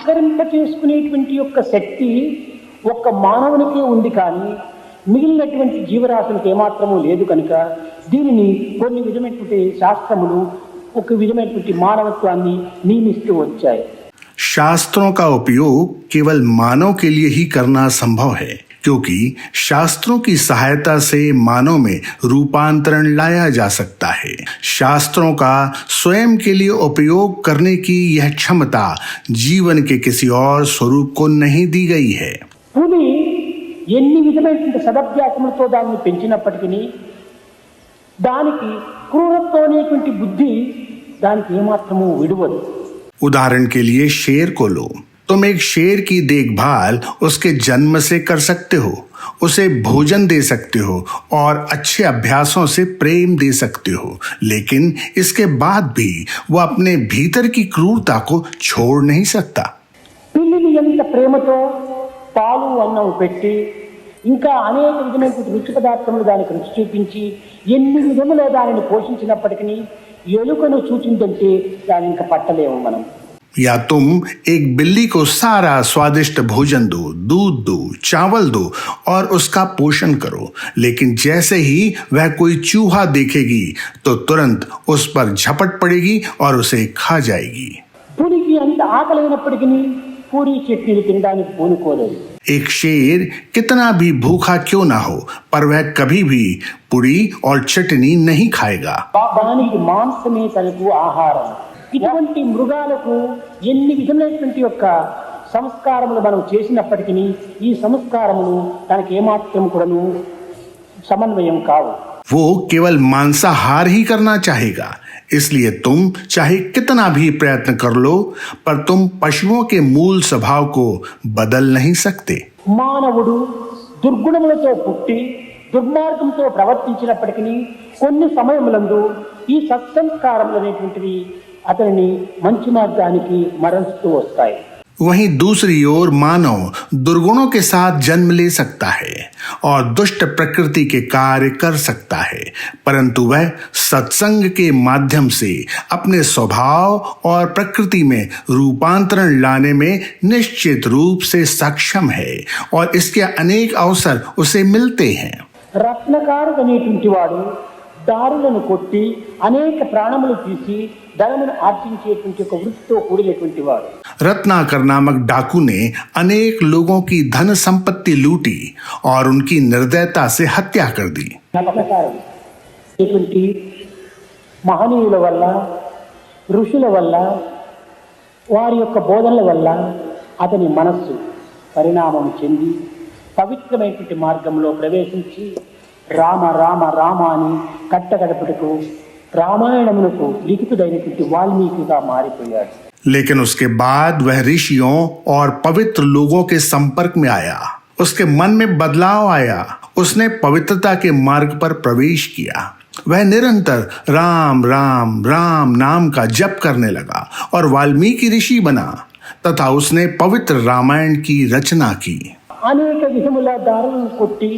సంస్కరింపచేసుకునేటువంటి యొక్క శక్తి ఒక్క మానవునికే ఉంది, కానీ మిగిలినటువంటి జీవరాశులకు ఏమాత్రమూ లేదు. కనుక దీనిని కొన్ని విధమైనటువంటి శాస్త్రములు ఒక విధమైనటువంటి మానవత్వాన్ని నియమిస్తూ వచ్చాయి. शास्त्रों का उपयोग केवल मानव के लिए ही करना संभव है, क्योंकि शास्त्रों की सहायता से मानव में रूपांतरण लाया जा सकता है. शास्त्रों का स्वयं के लिए उपयोग करने की यह क्षमता जीवन के किसी और स्वरूप को नहीं दी गई है. పులి ఎన్ని విధమైనటువంటి సదభ్యాసములతో దాన్ని పెంచినప్పటికీ దానికి క్రూరత్వం అనేటువంటి బుద్ధి దానికి ఏమాత్రము విడువదు. उदाहरण के लिए शेर को लो. तुम एक शेर की देखभाल उसके जन्म से कर सकते हो, उसे भोजन दे सकते हो और अच्छे अभ्यासों से प्रेम दे सकते हो, लेकिन इसके बाद भी वो अपने भीतर की क्रूरता को छोड़ नहीं सकता. పిల్లిని ఎంత ప్రేమతో పాలు అన్నం పెట్టి ఇంకా అనేక విధమైన రుచి పదార్థములు దానికి రుచి చూపించి ఎన్ని విధములో దానిని పోషించినప్పటికీ ఎలుకను చూచిందంటే దాని ఇంకా పట్టలేము మనం. या तुम एक बिल्ली को सारा स्वादिष्ट भोजन दो, दूध दो, चावल दो और उसका पोषण करो, लेकिन जैसे ही वह कोई चूहा देखेगी तो तुरंत उस पर झपट पड़ेगी और उसे खा जाएगी. పులికి అంత ఆకలైనప్పటికీ పూరి చట్నీలు తినడానికి పూనుకోలేదు. एक शेर कितना भी भूखा क्यों ना हो, पर वह कभी भी पुरी और चटनी नहीं खाएगा. దానికి మాంసమే తనకు ఆహారం. ఇటువంటి మృగాలకు ఎన్ని విధమైనటువంటి యొక్క సంస్కారములు మనం చేసినప్పటికీ ఈ సంస్కారములు తనకి ఏమాత్రం కూడాను సమన్వయం కావు. वो केवल मांसाहार ही करना चाहेगा, इसलिए तुम चाहे कितना भी प्रयत्न कर लो, पर तुम पशुओं के मूल स्वभाव को बदल नहीं सकते. మానవుడు దుర్గుణములతో పుట్టి దుర్మార్గంతో ప్రవర్తించినప్పటికీ కొన్ని సమయములందు ఈ సత్సంస్కారములు అనేటువంటివి అతనిని మంచి మార్గానికి మరలుస్తూ వస్తాయి. वहीं दूसरी ओर मानव दुर्गुणों के साथ जन्म ले सकता है और दुष्ट प्रकृति के कार्य कर सकता है, परंतु वह सत्संग के माध्यम से अपने स्वभाव और प्रकृति में रूपांतरण लाने में निश्चित रूप से सक्षम है और इसके अनेक अवसर उसे मिलते हैं. రత్నకారుడు అనేటువంటి వాడు దారులను కొట్టి అనేక ప్రాణములు తీసి ధనమును ఆర్జించేటువంటి ఒక వృత్తితో కూడినటువంటి వాడు. रत्नाकर नामक डाकू ने अनेक लोगों की धन संपत्ति लूटी और उनकी निर्दयता से हत्या कर दी. రత్నకారుడు ఇటువంటి మహనీయుల వల్ల ఋషుల వల్ల వారి యొక్క బోధనల వల్ల అతని మనస్సు పరిణామం చెంది పవిత్రమైనటువంటి మార్గంలో ప్రవేశించి రామ రామ రామ అని కట్టగడపటకు రామాయణమునకు లిఖితుడైనటువంటి వాల్మీకిగా మారిపోయాడు. लेकिन उसके बाद वह ऋषियों और पवित्र लोगों के संपर्क में आया. उसके मन में बदलाव आया. उसने पवित्रता के मार्ग पर प्रवेश किया. वह निरंतर राम राम राम नाम का जप करने लगा और वाल्मीकि ऋषि बना तथा उसने पवित्र रामायण की रचना की. అనేక విధముల దారులను కొట్టి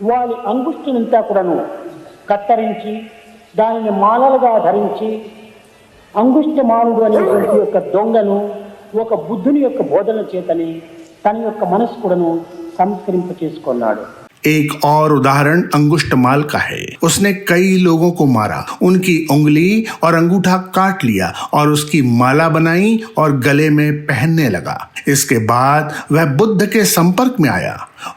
వారి అంగుష్టినంతా కూడాను కత్తరించి దానిని మాలలుగా ధరించి అంగుష్టమానుడు అనేటువంటి యొక్క దొంగను ఒక బుద్ధుని యొక్క బోధన చేతని తన యొక్క మనస్సు కూడాను సంస్కరింప చేసుకున్నాడు. एक और उदाहरण अंगुष्टमाल का है. उसने कई लोगों को मारा, उनकी उंगली और अंगूठा काट लिया और उसकी माला बनाई और गले में पहनने लगा. इसके बाद वह बुद्ध के संपर्क में आया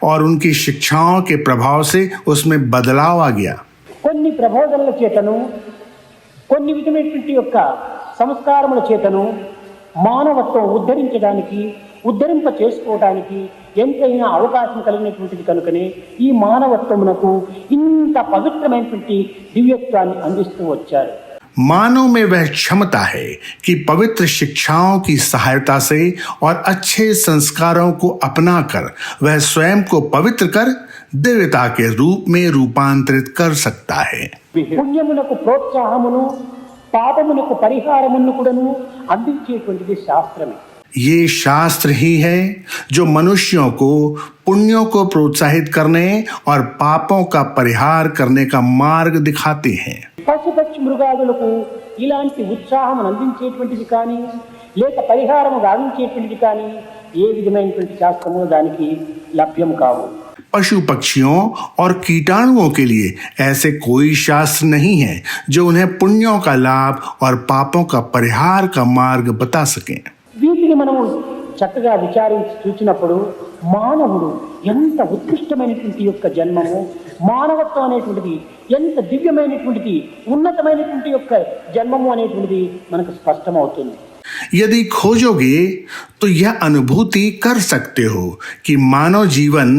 और उनकी शिक्षाओं के प्रभाव से उसमें बदलाव आ गया. కొన్ని ప్రబోధనల చేతను కొన్ని విధమైనటువంటి యొక్క సంస్కారముల చేతను మానవత్వం ఉద్ధరింప చేసుకోవడానికి ఎంతైనా అవకాశం కలిగినటువంటిది కనుకనే ఈ మానవత్వమునకు ఇంత పవిత్రమైనటువంటి దివ్యత్వాన్ని అందిస్తూ వచ్చారు. मानव में वह क्षमता है कि पवित्र शिक्षाओं की सहायता से और अच्छे संस्कारों को अपनाकर वह स्वयं को पवित्र कर दिव्यता के रूप में रूपांतरित कर सकता है. పుణ్యమునకు ప్రోత్సాహమును పాపమునకు పరిహారమును కూడాను అందించేటువంటిది శాస్త్రమే. ये शास्त्र ही है जो मनुष्यों को पुण्यों को प्रोत्साहित करने और पापों का परिहार करने का मार्ग दिखाते हैं. పశుపక్షి మృగాదులకు ఇలాంటి ఉత్సాహం అందించేటువంటిది కానీ లేక పరిహారము గావించేటువంటిది కానీ ఏ విధమైనటువంటి శాస్త్రము దానికి లభ్యం కావు. पशु पक्षियों और कीटाणुओं के लिए ऐसे कोई शास्त्र नहीं है जो उन्हें पुण्यों का लाभ और पापों का परिहार का मार्ग बता सकें. వీటిని మనము చక్కగా విచారించి చూసినప్పుడు మానవుడు ఎంత ఉత్కృష్టమైనటువంటి యొక్క జన్మము, మానవత్వం అనేటువంటిది ఎంత దివ్యమైనటువంటిది, ఉన్నతమైనటువంటి యొక్క జన్మము అనేటువంటిది మనకు స్పష్టమవుతుంది. यदि खोजोगे तो यह अनुभूति कर सकते हो कि मानव जीवन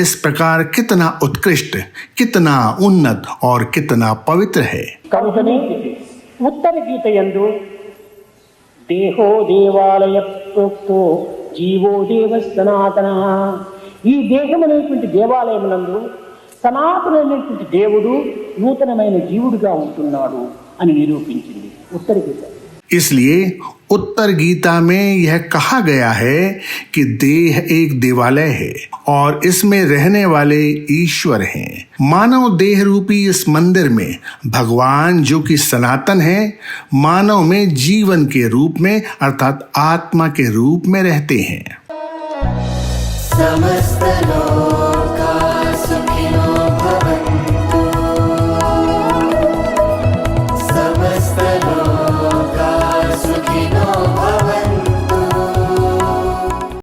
इस प्रकार कितना उत्कृष्ट, कितना उन्नत और कितना पवित्र है. కనుకనే ఉత్తర గీత యందు దేహో దేవాలయ ప్రోక్తో జీవో దేవ సనాతన, ఈ దేహం అనేటువంటి దేవాలయమునందు సనాతనమైనటువంటి దేవుడు నూతనమైన జీవుడిగా ఉంటున్నాడు అని నిరూపించింది ఉత్తర గీత. इसलिए उत्तर गीता में यह कहा गया है कि देह एक देवालय है और इसमें रहने वाले ईश्वर हैं. मानव देह रूपी इस मंदिर में भगवान जो कि सनातन है, मानव में जीवन के रूप में अर्थात आत्मा के रूप में रहते हैं. समस्त लोक